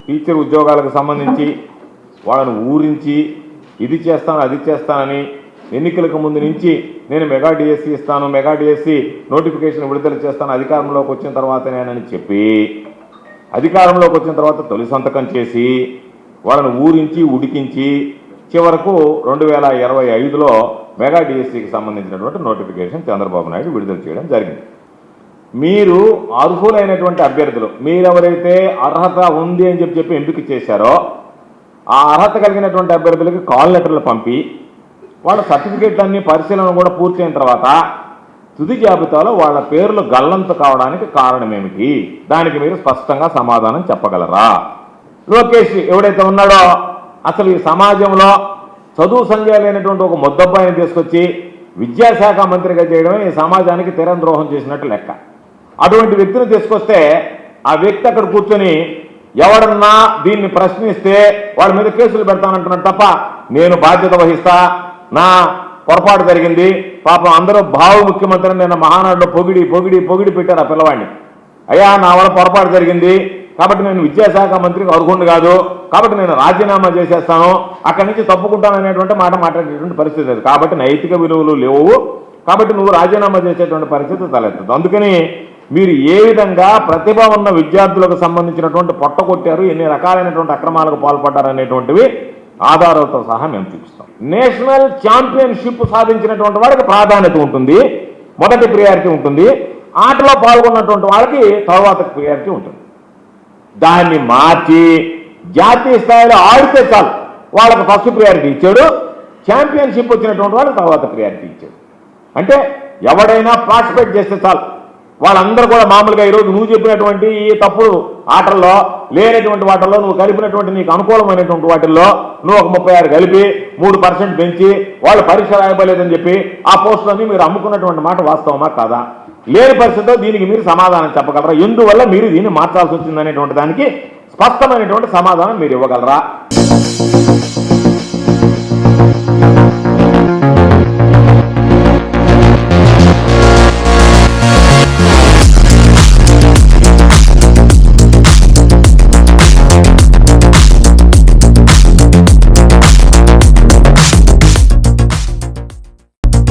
Teacher ఉద్యోగాలకు సంబంధించి వాళ్ళను ఊరించి ఇది చేస్తాను అది చేస్తానని ఎన్నికలకు ముందు నుంచి నేను మెగా డిఎస్సి ఇస్తాను, మెగా డిఎస్సి నోటిఫికేషన్ విడుదల చేస్తాను అధికారంలోకి వచ్చిన తర్వాతనేనని చెప్పి అధికారంలోకి వచ్చిన తర్వాత తొలి సంతకం చేసి వాళ్ళను ఊరించి ఉడికించి చివరకు 2025లో మెగా డిఎస్సికి సంబంధించినటువంటి నోటిఫికేషన్ చంద్రబాబు నాయుడు విడుదల చేయడం జరిగింది. మీరు అర్హులైనటువంటి అభ్యర్థులు మీరెవరైతే అర్హత ఉంది అని చెప్పి ఎంపిక చేశారో ఆ అర్హత కలిగినటువంటి అభ్యర్థులకి కాల్ లెటర్లు పంపి వాళ్ళ సర్టిఫికేట్లన్నీ పరిశీలన కూడా పూర్తయిన తర్వాత తుది జాబితాలో వాళ్ళ పేర్లు గల్లంతు కావడానికి కారణం ఏమిటి? దానికి మీరు స్పష్టంగా సమాధానం చెప్పగలరా? లోకేష్ ఎవడైతే ఉన్నాడో అసలు ఈ సమాజంలో చదువు సంధ్య లేనటువంటి ఒక ముద్దబ్బాయిని తీసుకొచ్చి విద్యాశాఖ మంత్రిగా చేయడమే ఈ సమాజానికి తీరం ద్రోహం చేసినట్టు లెక్క. అటువంటి వ్యక్తిని తీసుకొస్తే ఆ వ్యక్తి అక్కడ కూర్చొని ఎవడన్నా దీన్ని ప్రశ్నిస్తే వాళ్ళ మీద కేసులు పెడతానంటున్నాడు తప్ప నేను బాధ్యత వహిస్తా, నా పొరపాటు జరిగింది, పాపం అందరూ భావ ముఖ్యమంత్రిని నిన్న మహానాడులో పొగిడి పొగిడి పొగిడి పెట్టారు ఆ పిల్లవాడిని. అయ్యా నా వల్ల పొరపాటు జరిగింది కాబట్టి నేను విద్యాశాఖ మంత్రికి అర్హుండు కాదు కాబట్టి నేను రాజీనామా చేసేస్తాను, అక్కడి నుంచి తప్పుకుంటాను అనేటువంటి మాట మాట్లాడేటువంటి పరిస్థితి లేదు. కాబట్టి నైతిక విలువలు లేవు, కాబట్టి నువ్వు రాజీనామా చేసేటువంటి పరిస్థితి తలెత్తదు. అందుకని మీరు ఏ విధంగా ప్రతిభ ఉన్న విద్యార్థులకు సంబంధించినటువంటి పొట్ట కొట్టారు, ఎన్ని రకాలైనటువంటి అక్రమాలకు పాల్పడ్డారు అనేటువంటివి ఆధారాలతో సహా మేము చూపిస్తాం. నేషనల్ ఛాంపియన్షిప్ సాధించినటువంటి వాడికి ప్రాధాన్యత ఉంటుంది, మొదటి ప్రియారిటీ ఉంటుంది. ఆటలో పాల్గొన్నటువంటి వాళ్ళకి తర్వాత ప్రియారిటీ ఉంటుంది. దాన్ని మార్చి జాతీయ స్థాయిలో ఆడితే చాలు వాళ్ళకి ఫస్ట్ ప్రియారిటీ ఇచ్చాడు, ఛాంపియన్షిప్ వచ్చినటువంటి వాళ్ళకి తర్వాత ప్రియారిటీ ఇచ్చాడు. అంటే ఎవడైనా పార్టిసిపేట్ చేస్తే చాలు వాళ్ళందరూ కూడా మామూలుగా ఈరోజు నువ్వు చెప్పినటువంటి ఈ తప్పుడు ఆటల్లో లేనటువంటి వాటిల్లో నువ్వు కలిపినటువంటి నీకు అనుకూలమైనటువంటి వాటిల్లో నువ్వు ఒక 36 కలిపి 3% పెంచి వాళ్ళు పరీక్ష రాయబోలేదని చెప్పి ఆ పోస్టులన్నీ మీరు అమ్ముకున్నటువంటి మాట వాస్తవమా కాదా? లేని పరిస్థితిలో దీనికి మీరు సమాధానం చెప్పగలరా? ఎందువల్ల మీరు దీన్ని మార్చాల్సి వచ్చిందనేటువంటి దానికి స్పష్టమైనటువంటి సమాధానం మీరు ఇవ్వగలరా?